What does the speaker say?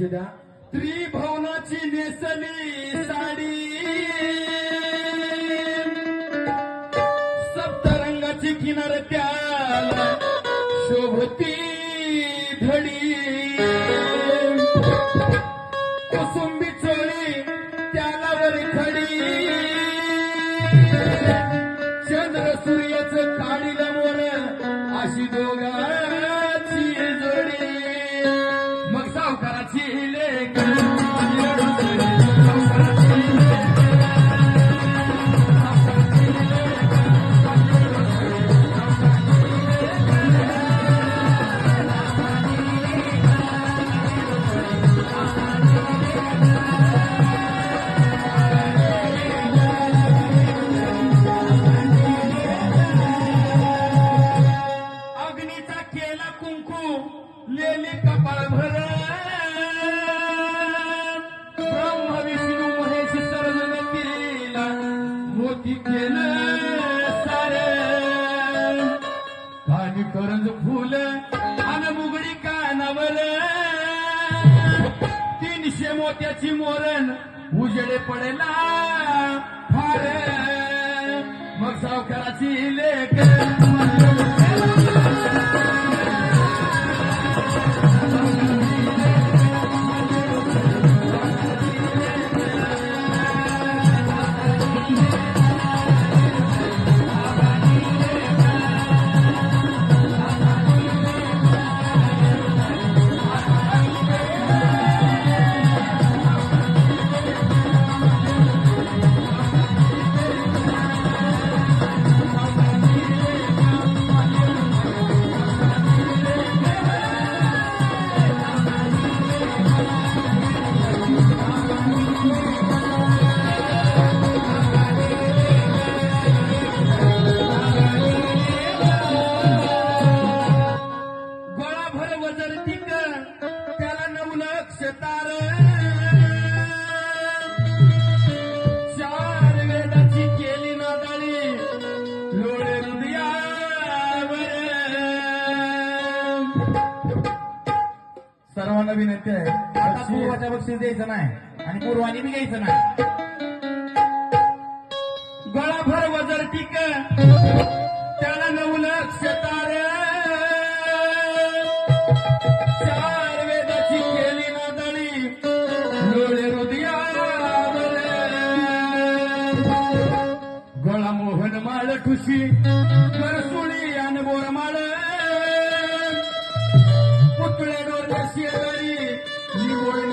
द्या. त्रिभुवनाची नेसली साडी, सप्तरंगाची किनार त्याला शोभती धडी, कुसुंबी चोळी त्याला वर खडी, चंद्र सूर्याचं काढील मोर अशी दोघाची जोडी. मग सावकाराची लेक अग्नीचा केला कुंकू लेली कपाळ भर, ब्रह्म विष्णू महेश सरस्वतीला मोती केलं सार, कानी करंज फुल आणि मुगडी कानावर, 300 मोत्याची मोरण उजेडे पडेला फार. मग सावकाराची लेक गोळाभर वजर टिक त्याला 9 लक्ष तार, 4 वेदाची केली नादाळी लोळे हृदयावर. सर्वांना विनंती आहे. आता पूर्वाच्या बक्षीस द्यायचं नाही आणि पूर्वानी बी घ्यायचं नाही. गोळाभर वजर टिक त्याला 9 लक्ष तार, 4 वेदाची केली नादाळी लोळे हृदयावर. गोळा मोहन माळ ठुशी करसुळी आणि बोर